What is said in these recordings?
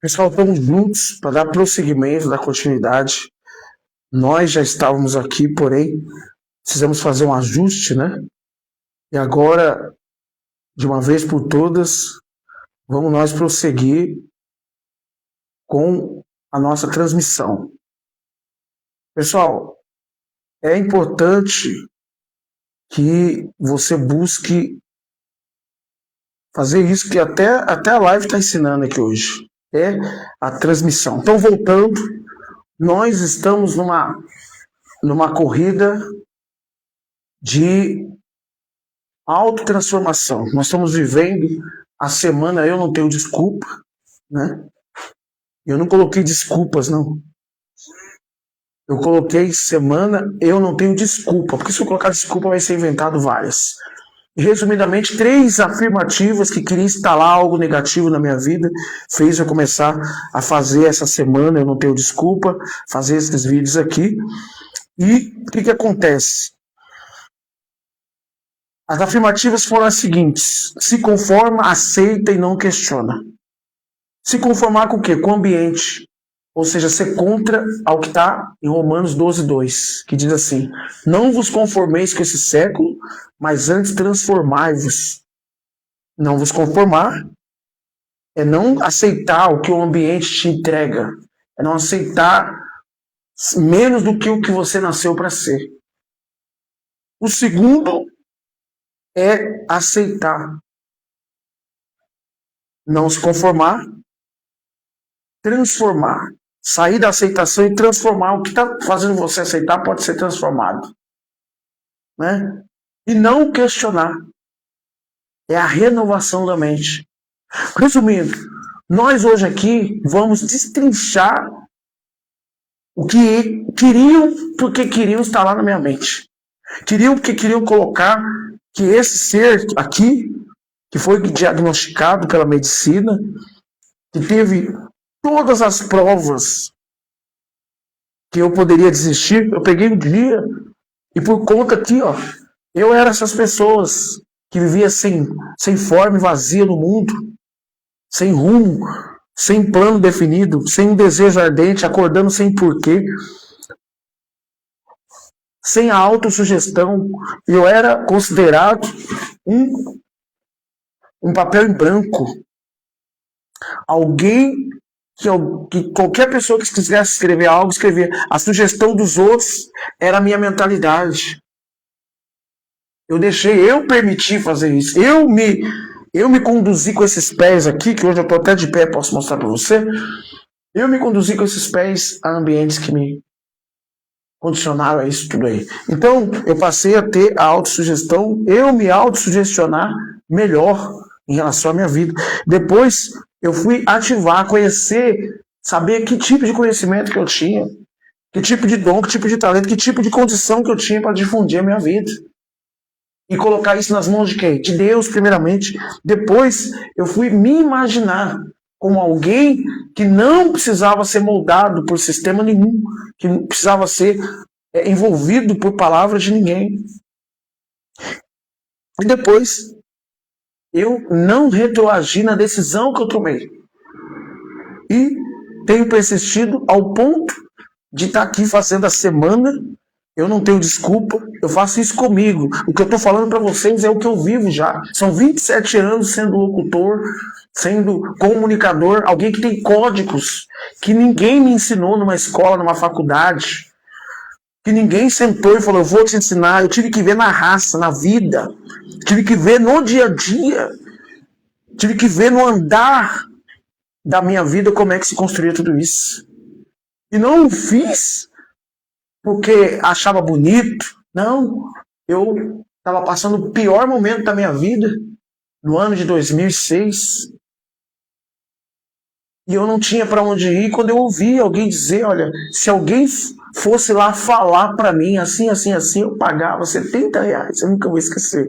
Pessoal, estamos juntos para dar prosseguimento, dar continuidade. Nós já estávamos aqui, porém, precisamos fazer um ajuste, né? E agora, de uma vez por todas, vamos nós prosseguir com a nossa transmissão. Pessoal, é importante que você busque fazer isso que até a live está ensinando aqui hoje. É a transmissão. Então, voltando, nós estamos numa corrida de autotransformação. Nós estamos vivendo a semana Eu Não Tenho Desculpa, né? Eu não coloquei desculpas, não. Eu coloquei semana Eu Não Tenho Desculpa, porque se eu colocar desculpa vai ser inventado várias. E, resumidamente, 3 afirmativas que queriam instalar algo negativo na minha vida fez eu começar a fazer essa semana Eu Não Tenho Desculpa, fazer esses vídeos aqui. E o que acontece? As afirmativas foram as seguintes: se conforma, aceita e não questiona. Se conformar com o quê? Com o ambiente. Ou seja, ser contra ao que está em Romanos 12:2, que diz assim: não vos conformeis com esse século, mas antes transformai-vos. Não vos conformar é não aceitar o que o ambiente te entrega. É não aceitar menos do que o que você nasceu para ser. O segundo é aceitar. Não se conformar, transformar. Sair da aceitação e transformar. O que está fazendo você aceitar pode ser transformado. Né? E não questionar. É a renovação da mente. Resumindo, nós hoje aqui vamos destrinchar o que queriam, porque queriam instalar na minha mente. Queriam porque queriam colocar que esse ser aqui, que foi diagnosticado pela medicina, que teve todas as provas que eu poderia desistir, eu peguei um dia e por conta aqui, ó, eu era essas pessoas que vivia sem forma e vazia no mundo, sem rumo, sem plano definido, sem um desejo ardente, acordando sem porquê, sem a autossugestão. Eu era considerado um papel em branco. Alguém que qualquer pessoa que quisesse escrever algo, escrevia. A sugestão dos outros era a minha mentalidade. Eu permiti fazer isso. Eu me conduzi com esses pés aqui, que hoje eu estou até de pé, posso mostrar para você. Eu me conduzi com esses pés a ambientes que me condicionaram a isso tudo aí. Então, eu passei a ter a autossugestão, eu me autossugestionar melhor em relação à minha vida. Depois, eu fui ativar, conhecer, saber que tipo de conhecimento que eu tinha, que tipo de dom, que tipo de talento, que tipo de condição que eu tinha para difundir a minha vida. E colocar isso nas mãos de quem? De Deus, primeiramente. Depois, eu fui me imaginar como alguém que não precisava ser moldado por sistema nenhum, que não precisava ser envolvido por palavras de ninguém. E depois, eu não retroagi na decisão que eu tomei. E tenho persistido ao ponto de estar aqui fazendo a semana Eu Não Tenho Desculpa, eu faço isso comigo. O que eu estou falando para vocês é o que eu vivo já. São 27 anos sendo locutor, sendo comunicador, alguém que tem códigos que ninguém me ensinou numa escola, numa faculdade, que ninguém sentou e falou, eu vou te ensinar. Eu tive que ver na raça, na vida, tive que ver no dia a dia, tive que ver no andar da minha vida como é que se construía tudo isso. E não o fiz porque achava bonito. Não, eu estava passando o pior momento da minha vida, no ano de 2006, e eu não tinha para onde ir. Quando eu ouvi alguém dizer, olha, se alguém fosse lá falar para mim, assim, assim, assim, eu pagava R$70, eu nunca vou esquecer.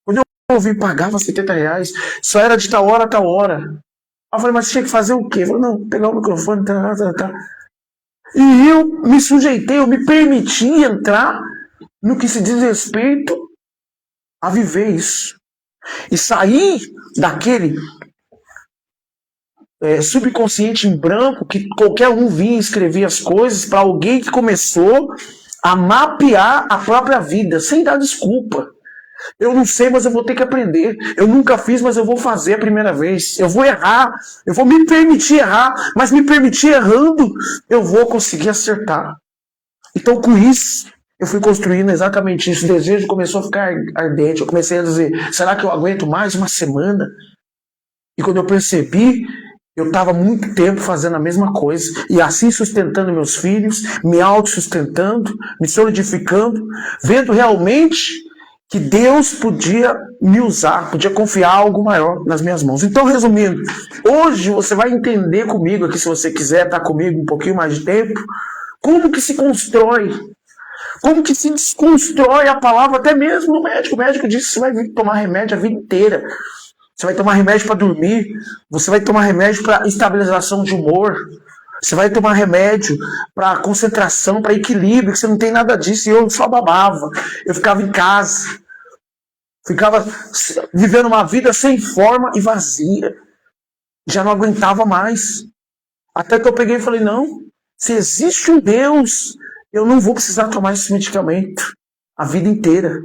Quando eu ouvi, pagava R$70, só era de tal hora a tal hora. Eu falei, mas você tinha que fazer o quê? Eu falei, não, pegar o microfone, tá. E eu me sujeitei, eu me permiti entrar no que se diz respeito a viver isso. E sair daquele subconsciente em branco, que qualquer um vinha e escrevia as coisas para alguém que começou a mapear a própria vida, sem dar desculpa. Eu não sei, mas eu vou ter que aprender. Eu nunca fiz, mas eu vou fazer a primeira vez. Eu vou errar, eu vou me permitir errar, mas me permitir errando, eu vou conseguir acertar. Então, com isso, eu fui construindo exatamente isso. O desejo começou a ficar ardente. Eu comecei a dizer, será que eu aguento mais uma semana? E quando eu percebi, eu estava muito tempo fazendo a mesma coisa. E assim sustentando meus filhos, me autossustentando, me solidificando, vendo realmente que Deus podia me usar, podia confiar algo maior nas minhas mãos. Então, resumindo, hoje você vai entender comigo aqui, se você quiser estar comigo um pouquinho mais de tempo, como que se constrói, como que se desconstrói a palavra, até mesmo no médico. O médico disse que você vai tomar remédio a vida inteira. Você vai tomar remédio para dormir, você vai tomar remédio para estabilização de humor, você vai tomar remédio para concentração, para equilíbrio, que você não tem nada disso. E eu só babava. Eu ficava em casa. Ficava vivendo uma vida sem forma e vazia. Já não aguentava mais. Até que eu peguei e falei, não, se existe um Deus, eu não vou precisar tomar esse medicamento a vida inteira.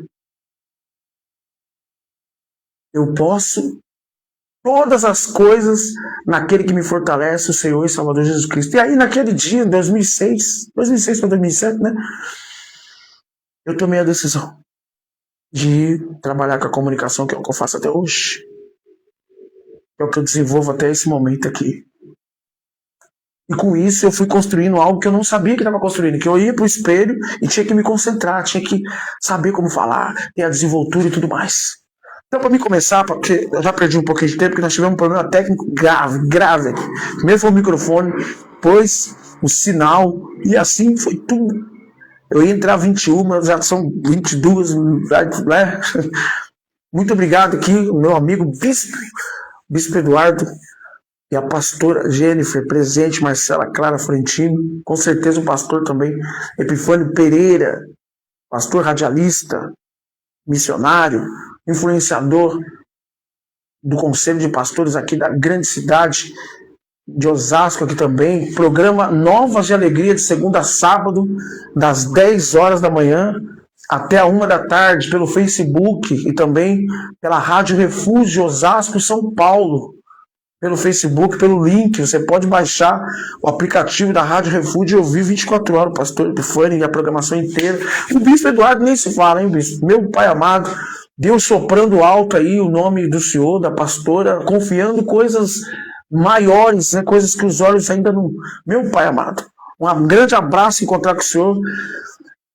Eu posso todas as coisas naquele que me fortalece, o Senhor e Salvador Jesus Cristo. E aí, naquele dia, em 2006 para 2007, né? Eu tomei a decisão de trabalhar com a comunicação, que é o que eu faço até hoje. É o que eu desenvolvo até esse momento aqui. E com isso eu fui construindo algo que eu não sabia que estava construindo, que eu ia para o espelho e tinha que me concentrar, tinha que saber como falar, ter a desenvoltura e tudo mais. Então, para mim começar, porque eu já perdi um pouquinho de tempo, porque nós tivemos um problema técnico grave aqui. Primeiro foi o microfone, depois o sinal, e assim foi tudo. Eu ia entrar 21, já são 22, né? Muito obrigado aqui, o meu amigo Bispo Eduardo, e a pastora Jennifer, presente, Marcela Clara Frentino, com certeza o pastor também, Epifânio Pereira, pastor radialista, missionário, influenciador do Conselho de Pastores aqui da grande cidade de Osasco aqui também. Programa Novas de Alegria de segunda a sábado, das 10 horas da manhã até a 1 da tarde, pelo Facebook e também pela Rádio Refúgio Osasco São Paulo. Pelo Facebook, pelo link, você pode baixar o aplicativo da Rádio Refúgio e ouvir 24 horas o pastor Epifânio e a programação inteira. O Bispo Eduardo nem se fala, hein, Bispo? Meu Pai amado, Deus soprando alto aí o nome do Senhor, da pastora, confiando coisas maiores, né, coisas que os olhos ainda não... Meu Pai amado, um grande abraço, encontrar com o Senhor,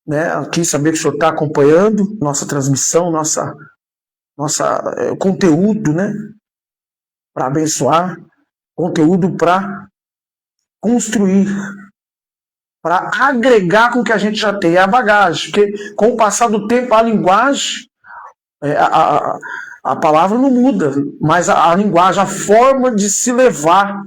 né, aqui, saber que o Senhor está acompanhando nossa transmissão, nossa conteúdo, né, para abençoar, conteúdo para construir, para agregar com o que a gente já tem, é a bagagem, porque com o passar do tempo a linguagem, a palavra não muda, mas a linguagem, a forma de se levar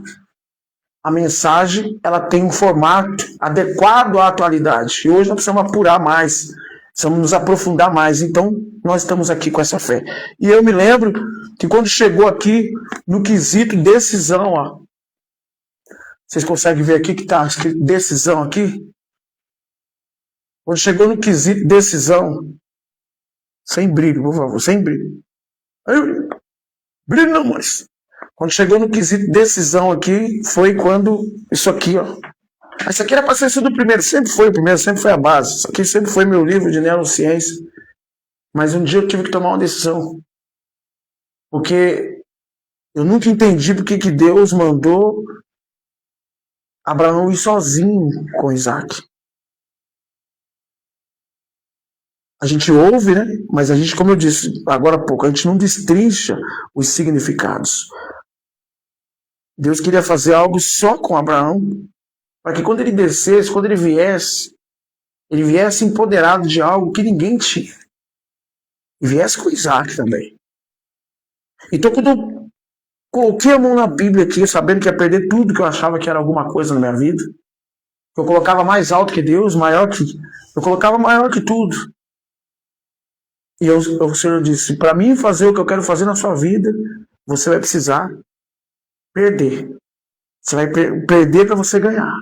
a mensagem, ela tem um formato adequado à atualidade, e hoje nós precisamos apurar mais, precisamos nos aprofundar mais, então nós estamos aqui com essa fé. E eu me lembro que quando chegou aqui no quesito decisão, ó, vocês conseguem ver aqui que está escrito decisão aqui? Quando chegou no quesito decisão, sem brilho, por favor, sem brilho. Brilho não, mas quando chegou no quesito decisão aqui, foi quando isso aqui, ó. Isso aqui era para ser sido o primeiro, sempre foi o primeiro, sempre foi a base. Isso aqui sempre foi meu livro de neurociência. Mas um dia eu tive que tomar uma decisão. Porque eu nunca entendi porque que Deus mandou Abraão ir sozinho com Isaac. A gente ouve, né? Mas a gente, como eu disse agora há pouco, a gente não destrincha os significados. Deus queria fazer algo só com Abraão, para que quando ele descesse, quando ele viesse empoderado de algo que ninguém tinha. E viesse com Isaac também. Então, quando eu coloquei a mão na Bíblia aqui, sabendo que ia perder tudo que eu achava que era alguma coisa na minha vida, que eu colocava mais alto que Deus, eu colocava maior que tudo. E o Senhor disse, para mim fazer o que eu quero fazer na sua vida, você vai precisar perder. Você vai perder para você ganhar.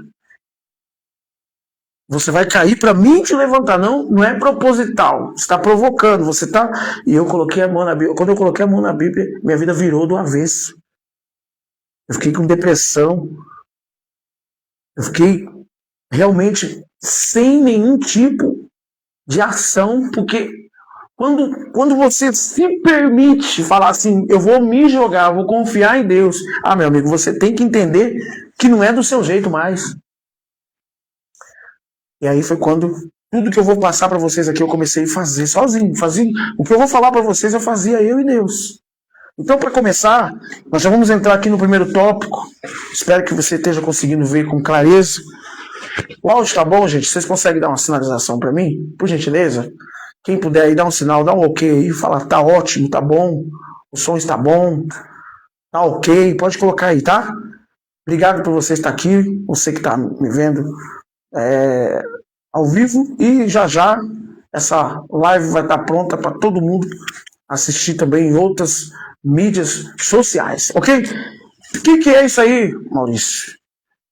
Você vai cair para mim te levantar. Não é proposital. Você está provocando. Você está. E eu coloquei a mão na Bíblia. Quando eu coloquei a mão na Bíblia, minha vida virou do avesso. Eu fiquei com depressão. Eu fiquei realmente sem nenhum tipo de ação, porque quando você se permite falar assim, eu vou me jogar, vou confiar em Deus. Ah, meu amigo, você tem que entender que não é do seu jeito mais. E aí foi quando tudo que eu vou passar para vocês aqui eu comecei a fazer sozinho. O que eu vou falar para vocês eu fazia eu e Deus. Então, para começar, nós já vamos entrar aqui no primeiro tópico. Espero que você esteja conseguindo ver com clareza. O áudio tá bom, gente? Vocês conseguem dar uma sinalização para mim? Por gentileza? Quem puder aí dar um sinal, dá um ok aí, fala tá ótimo, tá bom, o som está bom, tá ok, pode colocar aí, tá? Obrigado por você estar aqui, você que está me vendo ao vivo, e já essa live vai estar pronta para todo mundo assistir também em outras mídias sociais, ok? O que é isso aí, Maurício?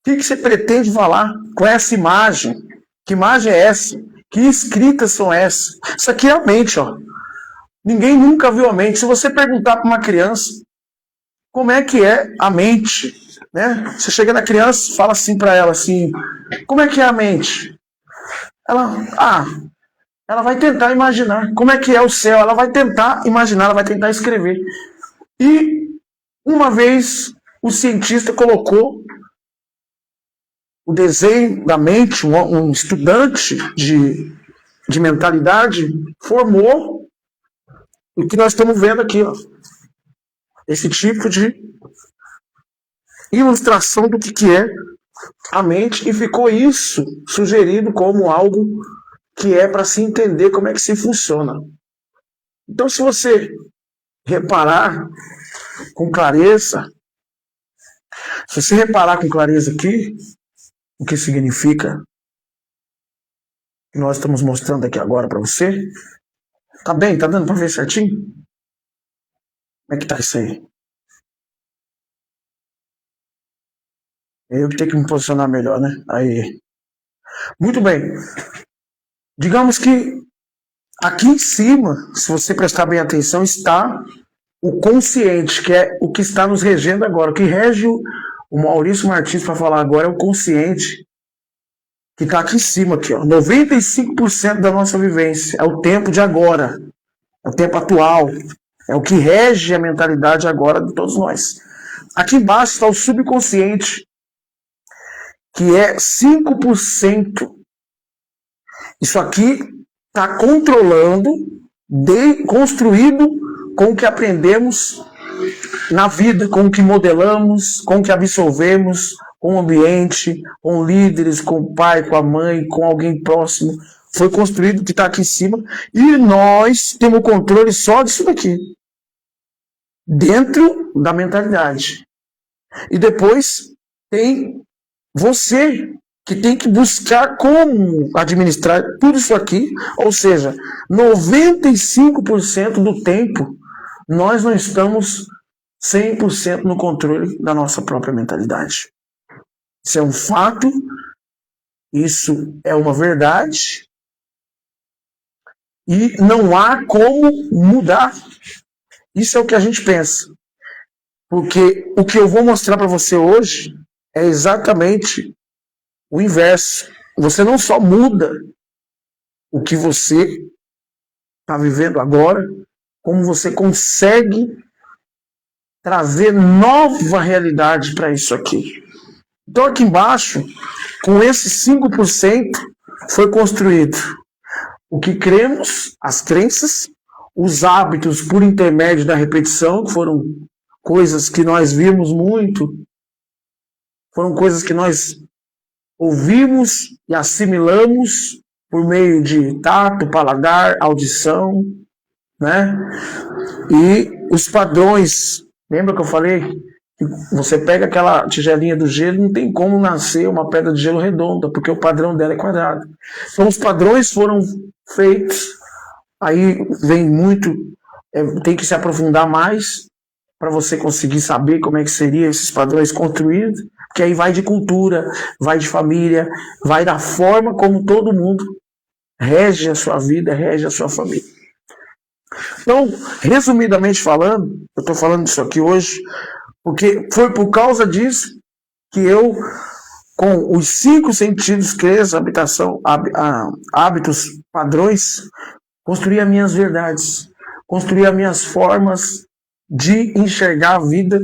O que você pretende falar com essa imagem? Que imagem é essa? Que escritas são essas? Isso aqui é a mente, ó. Ninguém nunca viu a mente. Se você perguntar para uma criança como é que é a mente, né? Você chega na criança, fala assim para ela assim, como é que é a mente? Ela vai tentar imaginar. Como é que é o céu? Ela vai tentar imaginar, ela vai tentar escrever. E uma vez o cientista colocou o desenho da mente, um estudante de mentalidade formou o que nós estamos vendo aqui, ó. Esse tipo de ilustração do que é a mente, e ficou isso sugerido como algo que é para se entender como é que se funciona. Então, se você reparar com clareza, aqui, o que significa que nós estamos mostrando aqui agora para você, tá bem? Tá dando para ver certinho? Como é que tá isso aí? Eu que tenho que me posicionar melhor, né? Aí. Muito bem. Digamos que aqui em cima, se você prestar bem atenção, está o consciente, que é o que está nos regendo agora. O que rege o Maurício Martins para falar agora é o consciente, que está aqui em cima, aqui, ó. 95% da nossa vivência é o tempo de agora, é o tempo atual, é o que rege a mentalidade agora de todos nós. Aqui embaixo está o subconsciente, que é 5%. Isso aqui está controlando, construído com o que aprendemos na vida, com o que modelamos, com o que absorvemos, com o ambiente, com líderes, com o pai, com a mãe, com alguém próximo. Foi construído o que está aqui em cima, e nós temos o controle só disso daqui, dentro da mentalidade. E depois tem você, que tem que buscar como administrar tudo isso aqui, ou seja, 95% do tempo nós não estamos 100% no controle da nossa própria mentalidade. Isso é um fato, isso é uma verdade, e não há como mudar. Isso é o que a gente pensa. Porque o que eu vou mostrar para você hoje é exatamente o inverso. Você não só muda o que você está vivendo agora, como você consegue trazer nova realidade para isso aqui. Então aqui embaixo, com esses 5%, foi construído o que cremos, as crenças, os hábitos por intermédio da repetição, que foram coisas que nós vimos muito, foram coisas que nós ouvimos e assimilamos por meio de tato, paladar, audição, né? E os padrões, lembra que eu falei? Você pega aquela tigelinha do gelo, não tem como nascer uma pedra de gelo redonda, porque o padrão dela é quadrado. Então os padrões foram feitos, aí vem muito, tem que se aprofundar mais para você conseguir saber como é que seriam esses padrões construídos, que aí vai de cultura, vai de família, vai da forma como todo mundo rege a sua vida, rege a sua família. Então, resumidamente falando, eu estou falando isso aqui hoje, porque foi por causa disso que eu, com os 5 sentidos, crenças, habitação, hábitos, padrões, construí as minhas verdades, construí as minhas formas de enxergar a vida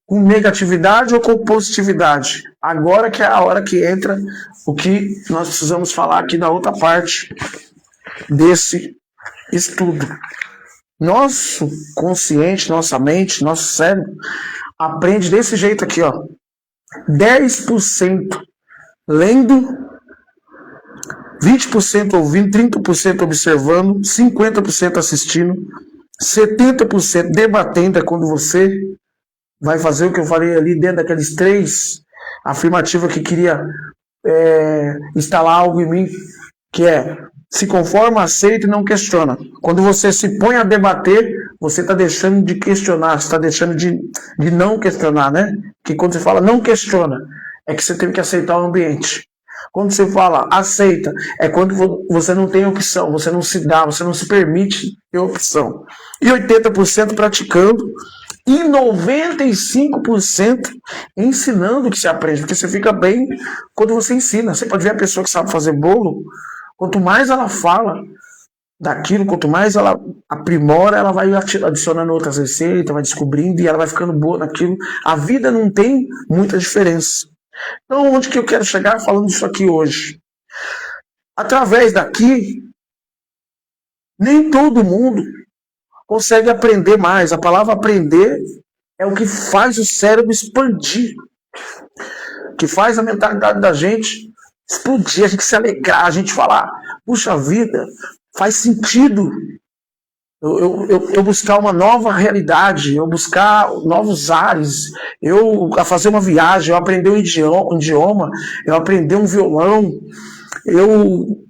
com negatividade ou com positividade. Agora que é a hora que entra o que nós precisamos falar aqui na outra parte desse estudo. Nosso consciente, nossa mente, nosso cérebro aprende desse jeito aqui, ó. 10% lendo, 20% ouvindo, 30% observando, 50% assistindo, 70% debatendo. É quando você vai fazer o que eu falei ali dentro daqueles 3 afirmativas que queria instalar algo em mim, que é: se conforma, aceita e não questiona. Quando você se põe a debater, você está deixando de questionar, você está deixando de não questionar, né? Que quando você fala não questiona, é que você tem que aceitar o ambiente. Quando você fala aceita, é quando você não tem opção, você não se dá, você não se permite ter opção. E 80% praticando e 95% ensinando o que se aprende, porque você fica bem quando você ensina. Você pode ver a pessoa que sabe fazer bolo, quanto mais ela fala daquilo, quanto mais ela aprimora, ela vai adicionando outras receitas, vai descobrindo e ela vai ficando boa naquilo. A vida não tem muita diferença. Então, onde que eu quero chegar falando isso aqui hoje? Através daqui, nem todo mundo consegue aprender mais. A palavra aprender é o que faz o cérebro expandir, que faz a mentalidade da gente explodir, a gente se alegrar, a gente falar: puxa vida, faz sentido eu buscar uma nova realidade, eu buscar novos ares, eu fazer uma viagem, eu aprender um idioma, eu aprender um violão, eu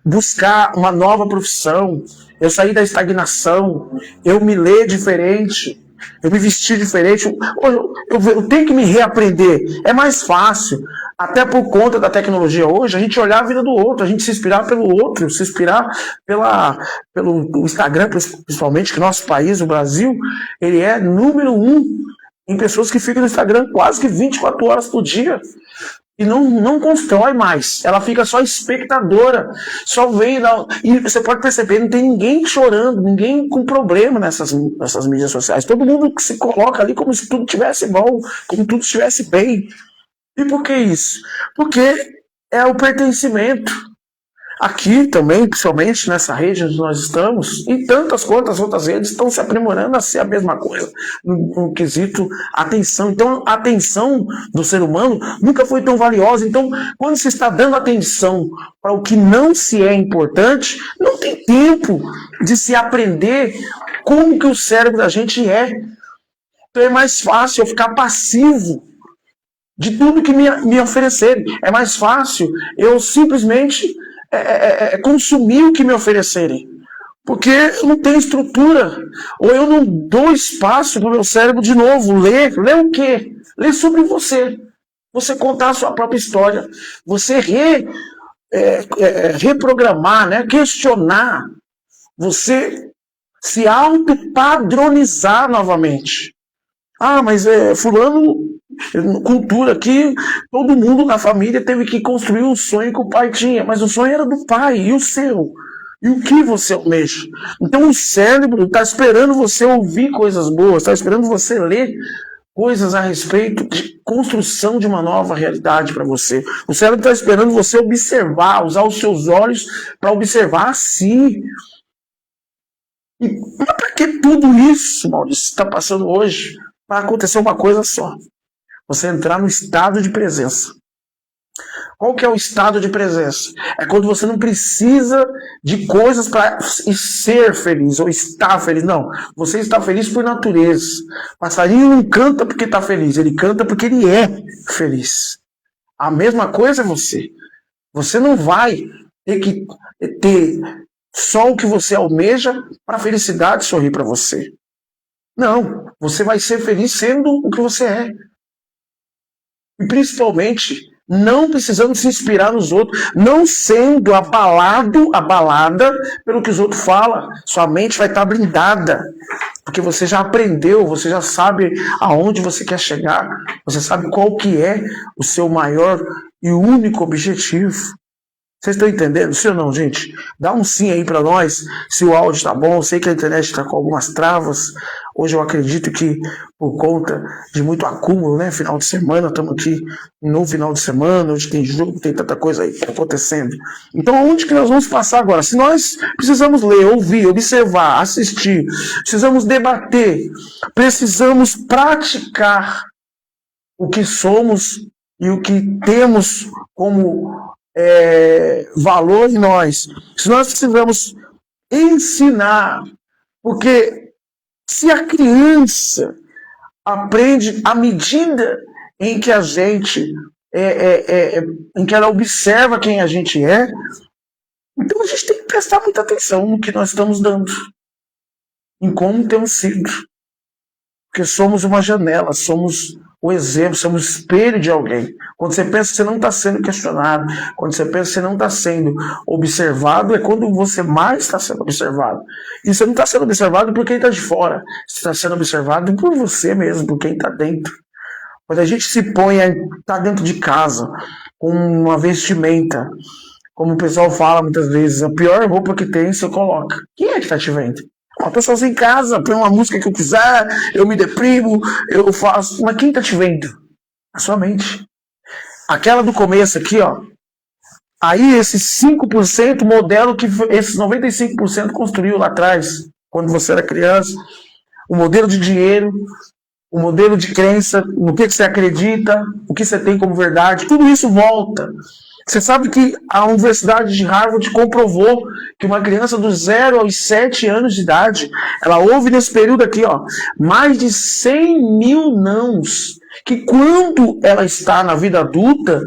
buscar uma nova profissão, eu sair da estagnação, eu me ler diferente, eu me vestir diferente, eu tenho que me reaprender. É mais fácil, até por conta da tecnologia hoje, a gente olhar a vida do outro, a gente se inspirar pelo outro, se inspirar pelo Instagram, principalmente, que nosso país, o Brasil, ele é número 1 em pessoas que ficam no Instagram quase que 24 horas por dia. E não constrói mais. Ela fica só espectadora. Só vem. E você pode perceber, não tem ninguém chorando, ninguém com problema nessas mídias sociais. Todo mundo se coloca ali como se tudo estivesse bom, como tudo estivesse bem. E por que isso? Porque é o pertencimento. Aqui também, principalmente nessa rede onde nós estamos, e tantas quantas outras redes estão se aprimorando a ser a mesma coisa, no quesito atenção. Então, a atenção do ser humano nunca foi tão valiosa. Então, quando se está dando atenção para o que não se é importante, não tem tempo de se aprender como que o cérebro da gente é. Então, é mais fácil eu ficar passivo de tudo que me oferecerem. É mais fácil eu simplesmente consumir o que me oferecerem, porque eu não tenho estrutura, ou eu não dou espaço para o meu cérebro de novo ler o quê? Ler sobre você contar a sua própria história, você reprogramar, né? Questionar, você se autopadronizar novamente. Ah, mas fulano, cultura aqui, todo mundo na família teve que construir um sonho que o pai tinha, mas o sonho era do pai, e o seu? E o que você almeja? Então o cérebro está esperando você ouvir coisas boas, está esperando você ler coisas a respeito de construção de uma nova realidade para você. O cérebro está esperando você observar, usar os seus olhos para observar a si. Mas para que tudo isso, Maurício, está passando hoje? Para acontecer uma coisa só: você entrar no estado de presença. Qual que é o estado de presença? É quando você não precisa de coisas para ser feliz ou estar feliz. Não, você está feliz por natureza. O passarinho não canta porque está feliz, ele canta porque ele é feliz. A mesma coisa é você. Você não vai ter que ter só o que você almeja para a felicidade sorrir para você. Não, você vai ser feliz sendo o que você é. E principalmente, não precisamos se inspirar nos outros, não sendo abalada pelo que os outros falam. Sua mente vai estar blindada, porque você já aprendeu, você já sabe aonde você quer chegar, você sabe qual que é o seu maior e único objetivo. Vocês estão entendendo? Sim ou não, gente? Dá um sim aí para nós, se o áudio está bom. Eu sei que a internet está com algumas travas. Hoje eu acredito que por conta de muito acúmulo, né? Final de semana, estamos aqui no final de semana, hoje tem jogo, tem tanta coisa aí acontecendo. Então, aonde que nós vamos passar agora? Se nós precisamos ler, ouvir, observar, assistir, precisamos debater, precisamos praticar o que somos e o que temos como valor em nós. Se nós precisamos ensinar, porque se a criança aprende à medida em que a gente em que ela observa quem a gente é, então a gente tem que prestar muita atenção no que nós estamos dando, em como temos sido, porque somos uma janela, somos o exemplo, somos o espelho de alguém. Quando você pensa que você não está sendo questionado, quando você pensa que você não está sendo observado, é quando você mais está sendo observado. E você não está sendo observado por quem está de fora, você está sendo observado por você mesmo, por quem está dentro. Quando a gente se põe a estar dentro de casa, com uma vestimenta, como o pessoal fala muitas vezes, a pior roupa que tem, você coloca. Quem é que está te vendo? Eu tô sozinho em casa, põe uma música que eu quiser, eu me deprimo, eu faço. Mas quem tá te vendo? A sua mente. Aquela do começo aqui, ó. Aí esses 5% modelo que esses 95% construiu lá atrás, quando você era criança. O modelo de dinheiro, o modelo de crença, no que você acredita, o que você tem como verdade, tudo isso volta. Você sabe que a Universidade de Harvard comprovou que uma criança dos 0 aos 7 anos de idade, ela ouve nesse período aqui, ó, mais de 100 mil nãos, que quando ela está na vida adulta,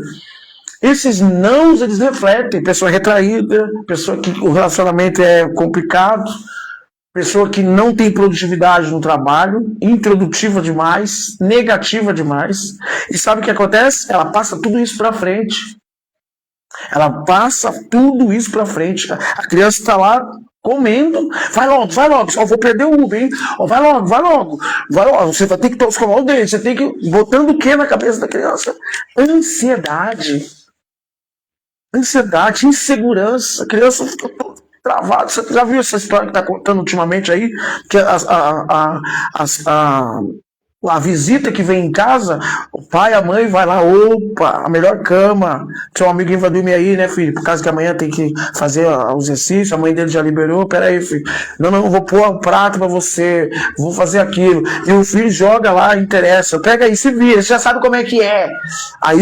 esses nãos eles refletem pessoa retraída, pessoa que o relacionamento é complicado, pessoa que não tem produtividade no trabalho, improdutiva demais, negativa demais. E sabe o que acontece? Ela passa tudo isso para frente. Ela passa tudo isso pra frente. A criança está lá comendo. Vai logo, só vou perder o Uber, hein? Vai logo. Você vai ter que escovar o dente, você tem que. Botando o que na cabeça da criança? Ansiedade, insegurança. A criança fica travada. Você já viu essa história que está contando ultimamente aí? Que a visita que vem em casa, o pai, a mãe vai lá, opa, a melhor cama, seu amiguinho vai dormir aí, né, filho, por causa que amanhã tem que fazer o exercício, a mãe dele já liberou, peraí, filho, não, vou pôr um prato pra você, vou fazer aquilo, e o filho joga lá, interessa, pega aí, se vira, você já sabe como é que é. Aí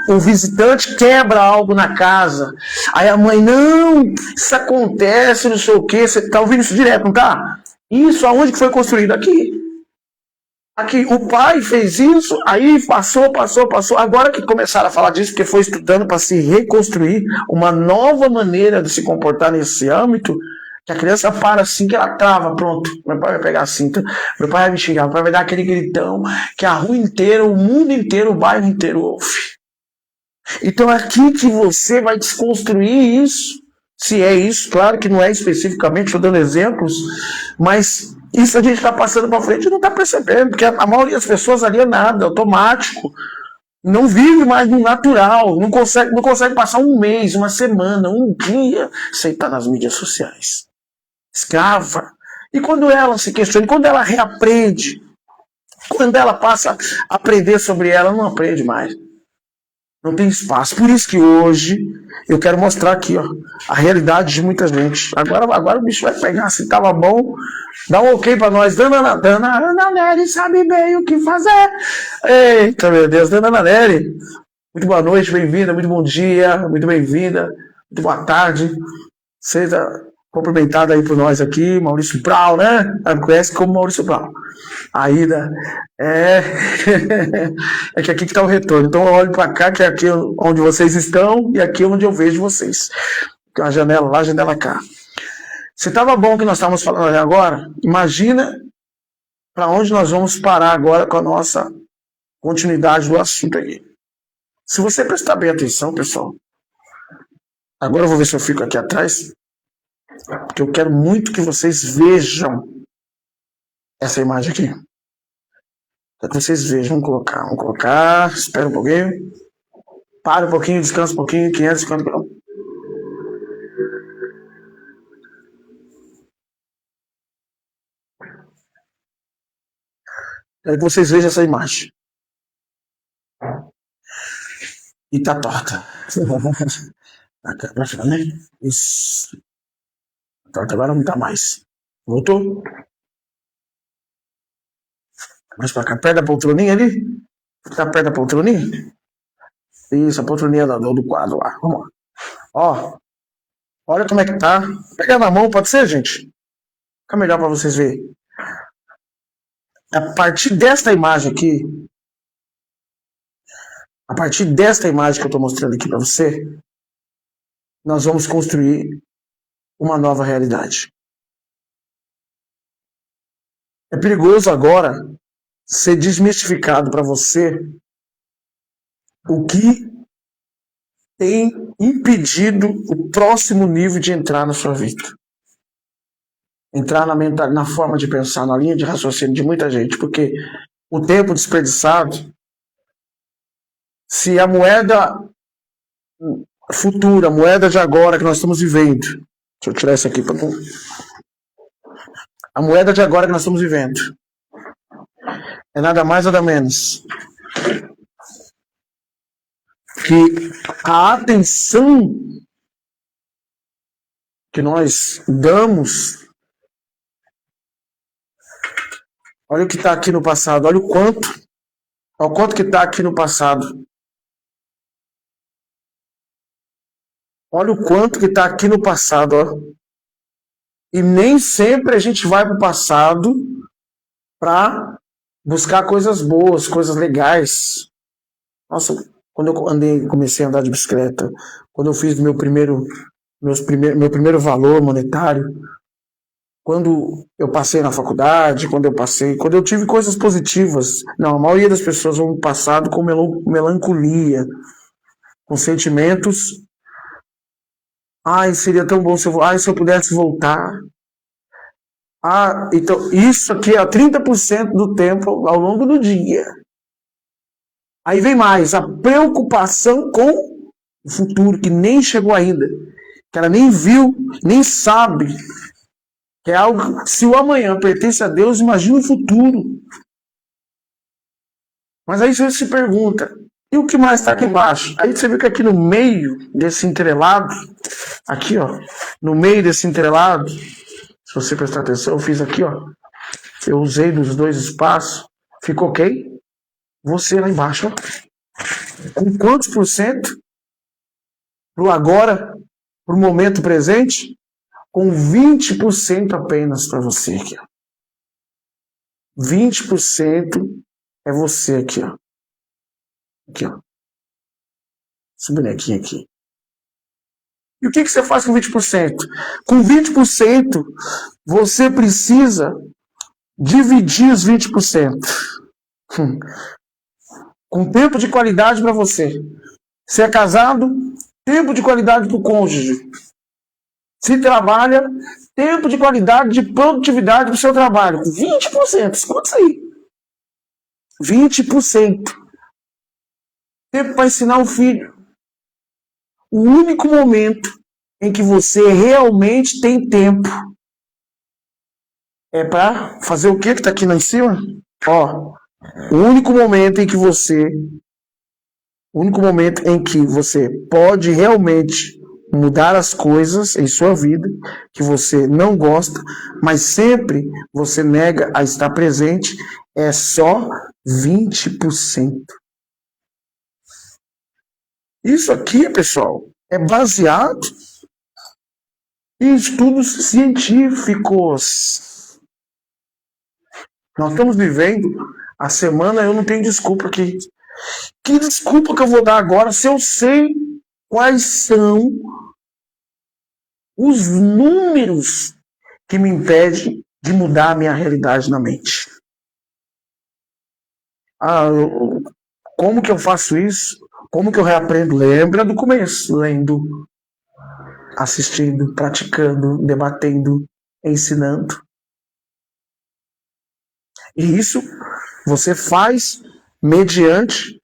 o visitante quebra algo na casa, aí a mãe, não, isso acontece, não sei o que, você tá ouvindo isso direto, não tá? Isso aonde que foi construído? Aqui, o pai fez isso, aí passou. Agora que começaram a falar disso, porque foi estudando para se reconstruir uma nova maneira de se comportar nesse âmbito, que a criança para assim, que ela trava, pronto. Meu pai vai pegar a cinta, meu pai vai me xingar, meu pai vai dar aquele gritão, que a rua inteira, o mundo inteiro, o bairro inteiro ouve. Então é aqui que você vai desconstruir isso, se é isso, claro que não é especificamente, estou dando exemplos, mas isso a gente está passando para frente e não está percebendo, porque a maioria das pessoas ali é nada, automático, não vive mais no natural, não consegue passar um mês, uma semana, um dia sem estar nas mídias sociais. Escrava. E quando ela se questiona, quando ela reaprende, quando ela passa a aprender sobre ela, não aprende mais. Não tem espaço. Por isso que hoje eu quero mostrar aqui, ó, a realidade de muita gente. Agora o bicho vai pegar, se tava bom, dá um ok pra nós. Dana Nery sabe bem o que fazer. Eita, meu Deus, Dana Nery. Muito boa noite, bem-vinda, muito bom dia, muito bem-vinda, muito boa tarde. Seja cumprimentada aí por nós aqui, Maurício Brau, né? Me conhece como Maurício Brau. Aida, é que aqui que está o retorno. Então eu olho para cá, que é aqui onde vocês estão, e aqui onde eu vejo vocês. A janela lá, a janela cá. Se estava bom o que nós estávamos falando agora, imagina para onde nós vamos parar agora com a nossa continuidade do assunto aqui. Se você prestar bem atenção, pessoal, agora eu vou ver se eu fico aqui atrás, porque eu quero muito que vocês vejam essa imagem aqui. Quero que vocês vejam, vamos colocar, espera um pouquinho, para um pouquinho, descansa um pouquinho, 550 km. Quero que vocês vejam essa imagem. E tá torta. Pra cá, né? Isso. Torta agora não tá mais. Voltou? Mais pra cá, perto da poltroninha ali? Tá perto da poltroninha? Isso, a poltroninha do quadro lá. Vamos lá. Ó, olha como é que tá. Pega na mão, pode ser, gente? Fica melhor pra vocês verem. A partir desta imagem aqui, que eu tô mostrando aqui pra você, nós vamos construir uma nova realidade. É perigoso agora ser desmistificado para você o que tem impedido o próximo nível de entrar na sua vida. Entrar na forma de pensar, na linha de raciocínio de muita gente, porque o tempo desperdiçado, se a moeda futura, a moeda de agora que nós estamos vivendo, deixa eu tirar isso aqui para não... A moeda de agora que nós estamos vivendo é nada mais nada menos que a atenção que nós damos. Olha o que está aqui no passado, olha o quanto que está aqui no passado. Olha o quanto que está aqui no passado, ó. E nem sempre a gente vai para o passado para buscar coisas boas, coisas legais. Nossa, quando eu comecei a andar de bicicleta, quando eu fiz meu primeiro valor monetário, quando eu passei na faculdade, quando eu tive coisas positivas. Não, a maioria das pessoas vão no passado com melancolia, com sentimentos. Ai, seria tão bom se eu pudesse voltar. Então isso aqui é 30% do tempo ao longo do dia. Aí vem mais, a preocupação com o futuro, que nem chegou ainda, que ela nem viu, nem sabe, que é algo, se o amanhã pertence a Deus, imagina o futuro. Mas aí você se pergunta, e o que mais está aqui embaixo? Aí você viu que aqui no meio desse entrelado, aqui ó, no meio desse entrelado, se você prestar atenção, eu fiz aqui ó, eu usei dos dois espaços, ficou ok? Você lá embaixo, ó, com quantos por cento pro agora, pro momento presente? Com 20% apenas para você aqui, ó. 20% é você aqui, ó. Aqui, ó. Esse bonequinho aqui. E o que você faz com 20%? Com 20%, você precisa dividir os 20%. Com tempo de qualidade para você. Se é casado, tempo de qualidade para o cônjuge. Se trabalha, tempo de qualidade, de produtividade para o seu trabalho. 20%, escuta isso aí. 20%. Tempo para ensinar o filho. O único momento em que você realmente tem tempo é para fazer o que está aqui lá em cima? Ó, o único momento em que você pode realmente mudar as coisas em sua vida, que você não gosta, mas sempre você nega a estar presente, é só 20%. Isso aqui, pessoal, é baseado em estudos científicos. Nós estamos vivendo a semana, eu não tenho desculpa aqui. Que desculpa que eu vou dar agora se eu sei quais são os números que me impedem de mudar a minha realidade na mente? Como que eu faço isso? Como que eu reaprendo? Lembra do começo, lendo, assistindo, praticando, debatendo, ensinando. E isso você faz mediante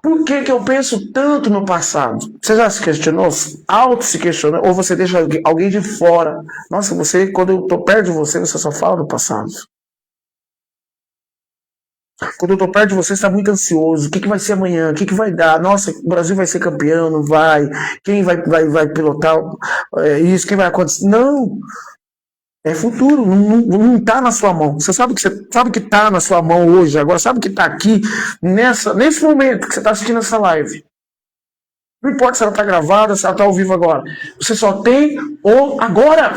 por que eu penso tanto no passado? Você já se questionou? Auto se questionou? Ou você deixa alguém de fora? Nossa, quando eu tô perto de você, você só fala do passado. Quando eu tô perto de você, você está muito ansioso. O que vai ser amanhã? O que vai dar? Nossa, o Brasil vai ser campeão, não vai? Quem vai pilotar isso? Quem vai acontecer? Não! É futuro, não está na sua mão. Você sabe que está na sua mão hoje, agora sabe que está aqui, nesse momento que você está assistindo essa live. Não importa se ela está gravada, se ela está ao vivo agora. Você só tem o agora.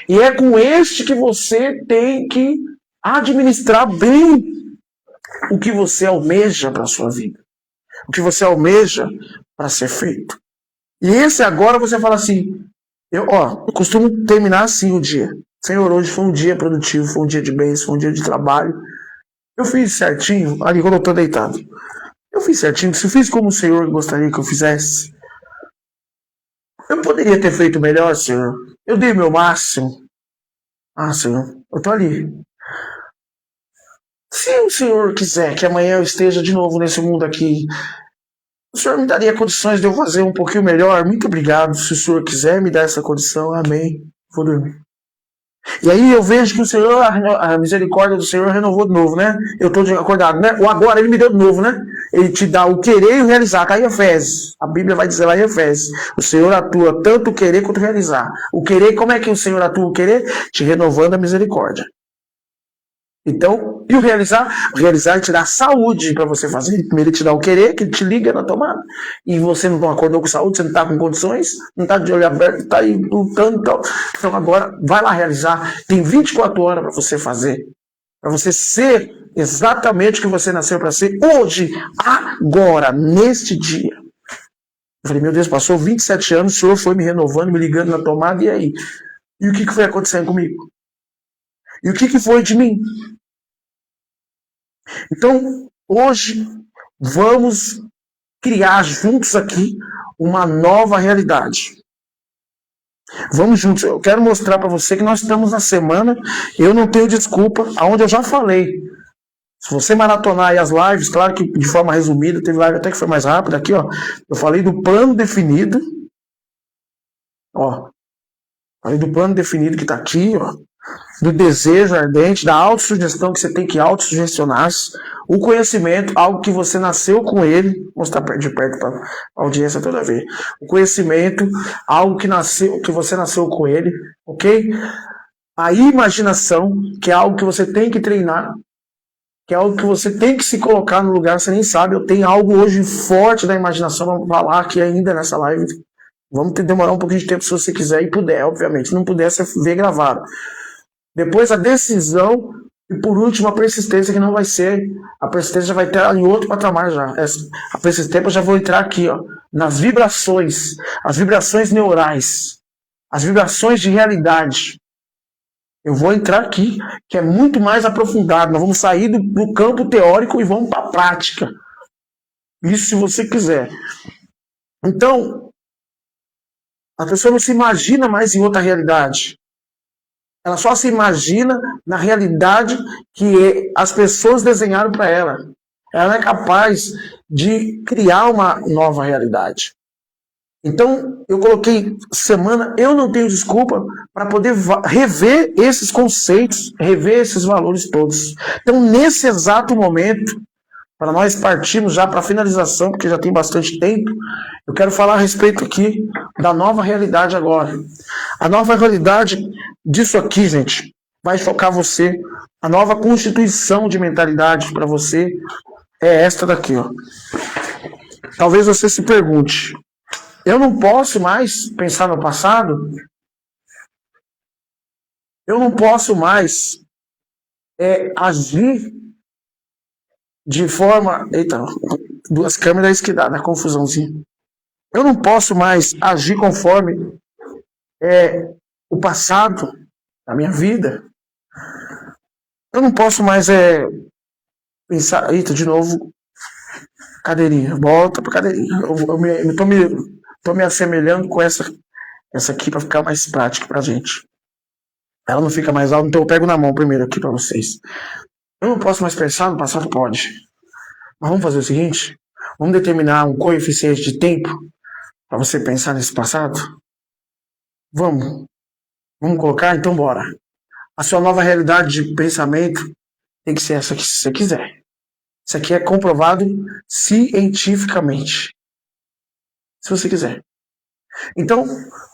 E é com este que você tem que administrar bem o que você almeja para a sua vida. O que você almeja para ser feito. E esse agora você fala assim, eu costumo terminar assim o dia. Senhor, hoje foi um dia produtivo, foi um dia de bênção, foi um dia de trabalho. Eu fiz certinho, ali quando eu estou deitado. Eu fiz certinho, se eu fiz como o Senhor gostaria que eu fizesse. Eu poderia ter feito melhor, Senhor. Eu dei meu máximo. Senhor, eu tô ali. Se o Senhor quiser que amanhã eu esteja de novo nesse mundo aqui, o Senhor me daria condições de eu fazer um pouquinho melhor? Muito obrigado. Se o Senhor quiser me dar essa condição, amém. Vou dormir. E aí eu vejo que o Senhor, a misericórdia do Senhor renovou de novo, né? Eu estou acordado, né? O agora ele me deu de novo, né? Ele te dá o querer e o realizar. Está em Efésios. A Bíblia vai dizer lá em Efésios. O Senhor atua tanto o querer quanto o realizar. O querer, como é que o Senhor atua o querer? Te renovando a misericórdia. Então, e o realizar? O realizar te dá saúde para você fazer. Primeiro ele te dá o querer, que ele te liga na tomada. E você não acordou com saúde, você não está com condições, não está de olho aberto, está aí lutando. Então agora, vai lá realizar. Tem 24 horas para você fazer. Para você ser exatamente o que você nasceu para ser hoje, agora, neste dia. Eu falei, meu Deus, passou 27 anos, o Senhor foi me renovando, me ligando na tomada, e aí? E o que foi acontecendo comigo? E o que foi de mim? Então, hoje, vamos criar juntos aqui uma nova realidade. Vamos juntos. Eu quero mostrar para você que nós estamos na semana. Eu não tenho desculpa, aonde eu já falei. Se você maratonar aí as lives, claro que de forma resumida, teve live até que foi mais rápida aqui, ó. Eu falei do plano definido. Ó. Falei do plano definido que está aqui, ó. Do desejo ardente, da autossugestão que você tem que autossugestionar-se, o conhecimento, algo que você nasceu com ele, vou mostrar de perto para a audiência toda vez, o conhecimento, algo que você nasceu com ele, ok? A imaginação, que é algo que você tem que treinar, que é algo que você tem que se colocar no lugar, você nem sabe, eu tenho algo hoje forte da imaginação, vamos falar aqui ainda nessa live, vamos demorar um pouquinho de tempo se você quiser e puder, obviamente, se não puder, você vê gravado. Depois a decisão e por último a persistência, que não vai ser, a persistência já vai estar em outro patamar já. A persistência eu já vou entrar aqui, ó, nas vibrações, as vibrações neurais, as vibrações de realidade. Eu vou entrar aqui, que é muito mais aprofundado. Nós vamos sair do campo teórico e vamos para a prática. Isso se você quiser. Então, a pessoa não se imagina mais em outra realidade. Ela só se imagina na realidade que as pessoas desenharam para ela. Ela é capaz de criar uma nova realidade. Então, eu coloquei semana, eu não tenho desculpa para poder rever esses conceitos, rever esses valores todos. Então, nesse exato momento, para nós partirmos já para a finalização, porque já tem bastante tempo, eu quero falar a respeito aqui da nova realidade agora. A nova realidade disso aqui, gente, vai chocar você. A nova constituição de mentalidade para você é esta daqui, ó. Talvez você se pergunte, eu não posso mais pensar no passado? Eu não posso mais agir de forma... Eita, duas câmeras que dá, né? Confusãozinha. Eu não posso mais agir conforme o passado da minha vida. Eu não posso mais pensar... Eita, de novo, Cadeirinha, volta pra cadeirinha. Tô me assemelhando com essa aqui pra ficar mais prática pra gente. Ela não fica mais alta, então eu pego na mão primeiro aqui pra vocês. Eu não posso mais pensar no passado, pode. Mas vamos fazer o seguinte: vamos determinar um coeficiente de tempo pra você pensar nesse passado? Vamos colocar? Então bora. A sua nova realidade de pensamento tem que ser essa que você quiser. Isso aqui é comprovado cientificamente. Se você quiser. Então,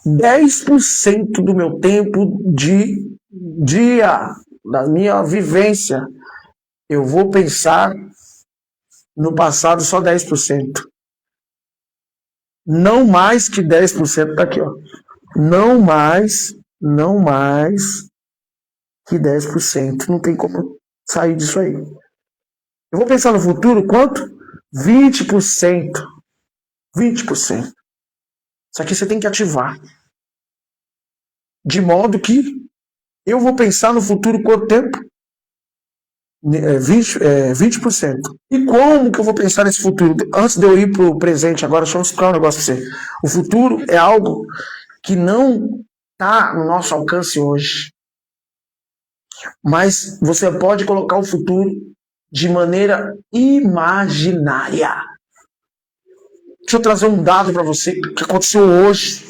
10% do meu tempo de dia, da minha vivência, eu vou pensar no passado só 10%. Não mais que 10%. Tá aqui, ó. Não mais que 10%. Não tem como sair disso aí. Eu vou pensar no futuro quanto? 20%. 20%. Isso aqui você tem que ativar. De modo que eu vou pensar no futuro quanto tempo? 20%. E como que eu vou pensar nesse futuro? Antes de eu ir para o presente, agora deixa eu explicar um negócio para você. O futuro é algo que não está no nosso alcance hoje. Mas você pode colocar o futuro de maneira imaginária. Deixa eu trazer um dado para você que aconteceu hoje.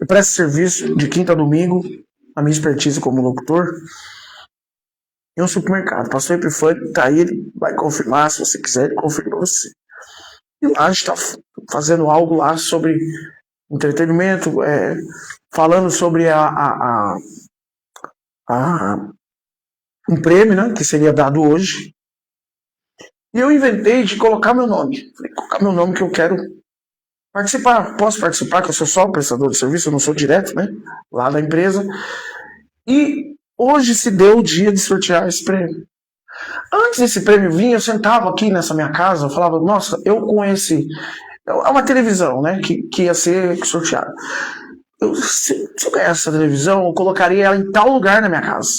Eu presto serviço de quinta a domingo, a minha expertise como locutor, em um supermercado. Pastor Epifânio tá aí, ele vai confirmar, se você quiser, ele confirma você. E lá a gente está fazendo algo lá sobre entretenimento, falando sobre um prêmio, né, que seria dado hoje. E eu inventei de colocar meu nome. Falei, colocar meu nome que eu quero participar. Posso participar, que eu sou só o prestador de serviço, eu não sou direto, né, lá da empresa. E hoje se deu o dia de sortear esse prêmio. Antes desse prêmio vir, eu sentava aqui nessa minha casa, eu falava, nossa, eu com esse... É uma televisão, né, que ia ser sorteada. Se eu ganhasse essa televisão, eu colocaria ela em tal lugar na minha casa.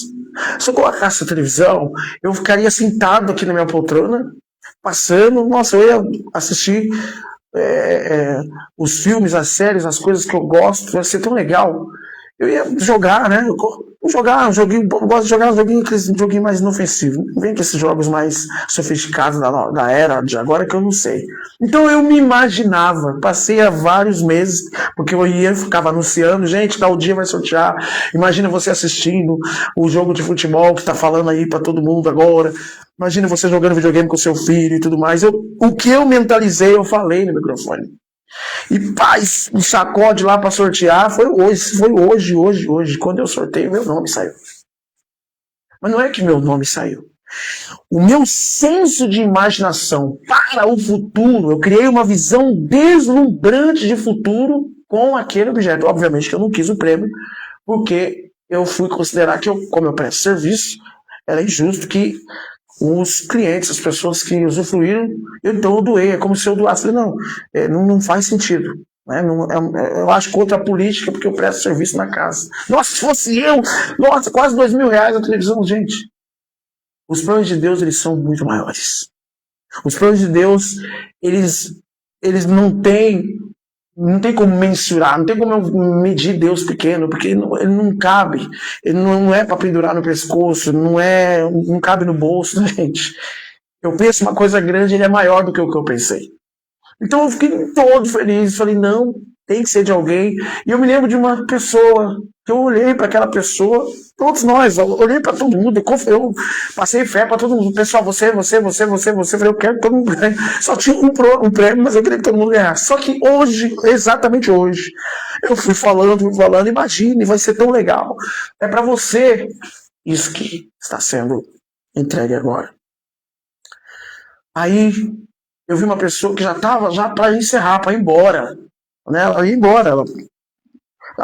Se eu colocasse essa televisão, eu ficaria sentado aqui na minha poltrona, passando, nossa, eu ia assistir os filmes, as séries, as coisas que eu gosto, ia ser tão legal. Eu ia jogar, né? Eu gosto de jogar um joguinho mais inofensivo. Não vem com esses jogos mais sofisticados da era de agora que eu não sei. Então eu me imaginava, passei há vários meses, porque eu ficava anunciando, gente, tal dia vai sortear. Imagina você assistindo o jogo de futebol que está falando aí para todo mundo agora. Imagina você jogando videogame com seu filho e tudo mais. O que eu mentalizei, eu falei no microfone. E paz, um sacode lá para sortear, foi hoje. Quando eu sorteio, meu nome saiu. Mas não é que meu nome saiu. O meu senso de imaginação para o futuro, eu criei uma visão deslumbrante de futuro com aquele objeto. Obviamente que eu não quis o prêmio, porque eu fui considerar que, como eu presto serviço, era injusto que os clientes, as pessoas que usufruíram, então eu doei, é como se eu doasse. Falei, não faz sentido. Né? Eu acho contra a política, porque eu presto serviço na casa. Nossa, se fosse eu, nossa, quase R$2.000 a televisão, gente. Os planos de Deus, eles são muito maiores. Os planos de Deus, eles não tem como mensurar, não tem como eu medir Deus pequeno, porque ele não cabe, ele não é para pendurar no pescoço, não cabe no bolso, né, gente? Eu penso uma coisa grande, ele é maior do que o que eu pensei. Então eu fiquei todo feliz, falei, não, tem que ser de alguém. E eu me lembro de uma pessoa, que eu olhei para aquela pessoa, todos nós, eu olhei para todo mundo, eu passei fé para todo mundo. Pessoal, você, falei, eu quero que todo mundo ganhe. Só tinha um prêmio, mas eu queria que todo mundo ganhasse. Só que hoje, exatamente hoje, eu fui falando, imagine, vai ser tão legal. É para você isso que está sendo entregue agora. Aí eu vi uma pessoa que já estava para encerrar, para ir embora. Né? Ela ia embora.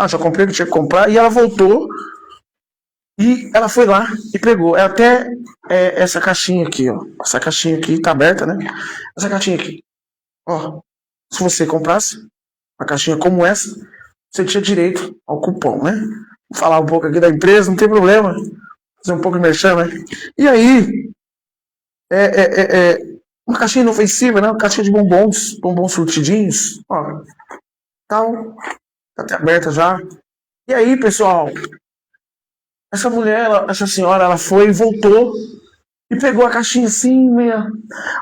Já comprei o que tinha que comprar. E ela voltou. E ela foi lá e pegou. Essa caixinha aqui, ó. Essa caixinha aqui tá aberta, né? Essa caixinha aqui. Ó. Se você comprasse uma caixinha como essa, você tinha direito ao cupom, né? Vou falar um pouco aqui da empresa, não tem problema. Fazer um pouco de merchan, né? E aí, uma caixinha inofensiva, né? Uma caixinha de bombons, bombons frutidinhos, ó, tal, tá até aberta já. E aí, pessoal, essa mulher, essa senhora, ela foi e voltou e pegou a caixinha assim, meia,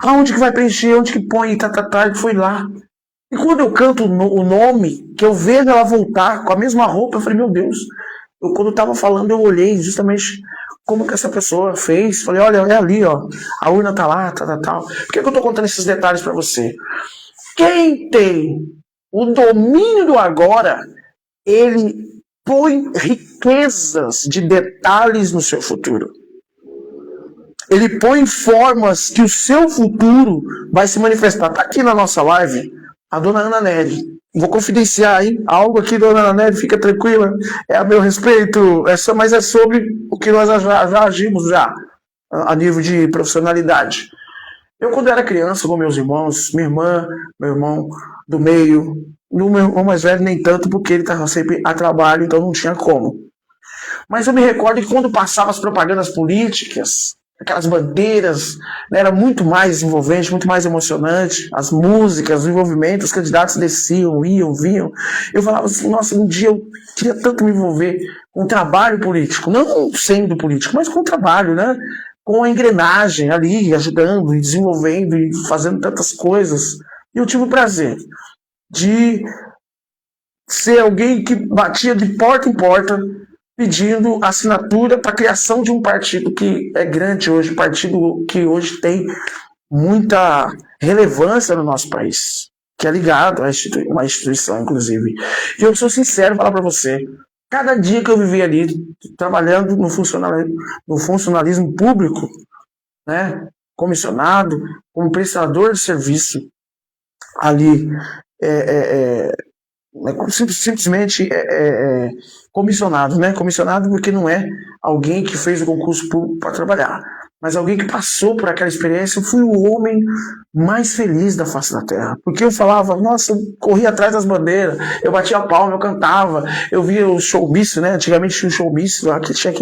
aonde que vai preencher, onde que põe, e foi lá. E quando eu canto o nome, que eu vejo ela voltar com a mesma roupa, eu falei, meu Deus. Quando eu tava falando, eu olhei justamente como que essa pessoa fez. Falei, olha, é ali, ó. A urna tá lá, tal. Por que eu tô contando esses detalhes para você? Quem tem o domínio do agora, ele põe riquezas de detalhes no seu futuro. Ele põe formas que o seu futuro vai se manifestar. Tá aqui na nossa live a dona Ana Nery. Vou confidenciar, hein? Algo aqui, dona Ana Nery, fica tranquila. É a meu respeito, mas é sobre o que nós já agimos já, a nível de profissionalidade. Eu, quando era criança, com meus irmãos, minha irmã, meu irmão do meio, no meu irmão mais velho nem tanto, porque ele estava sempre a trabalho, então não tinha como. Mas eu me recordo que quando passava as propagandas políticas, aquelas bandeiras, né, era muito mais envolvente, muito mais emocionante, as músicas, o envolvimento, os candidatos desciam, iam, vinham. Eu falava assim, nossa, um dia eu queria tanto me envolver com o trabalho político, não sendo político, mas com o trabalho, né? Com a engrenagem ali, ajudando e desenvolvendo e fazendo tantas coisas. E eu tive o prazer de ser alguém que batia de porta em porta pedindo assinatura para a criação de um partido que é grande hoje, um partido que hoje tem muita relevância no nosso país, que é ligado a uma instituição, inclusive. E eu sou sincero falar para você, cada dia que eu vivi ali, trabalhando no funcionalismo público, né, comissionado, como prestador de serviço ali, simplesmente comissionado, né? Comissionado porque não é alguém que fez o concurso público para trabalhar, mas alguém que passou por aquela experiência. Eu fui o homem mais feliz da face da terra, porque eu falava, nossa, eu corria atrás das bandeiras, eu batia a palma, eu cantava, eu via o showmício, né? Antigamente tinha um showmício lá que tinha que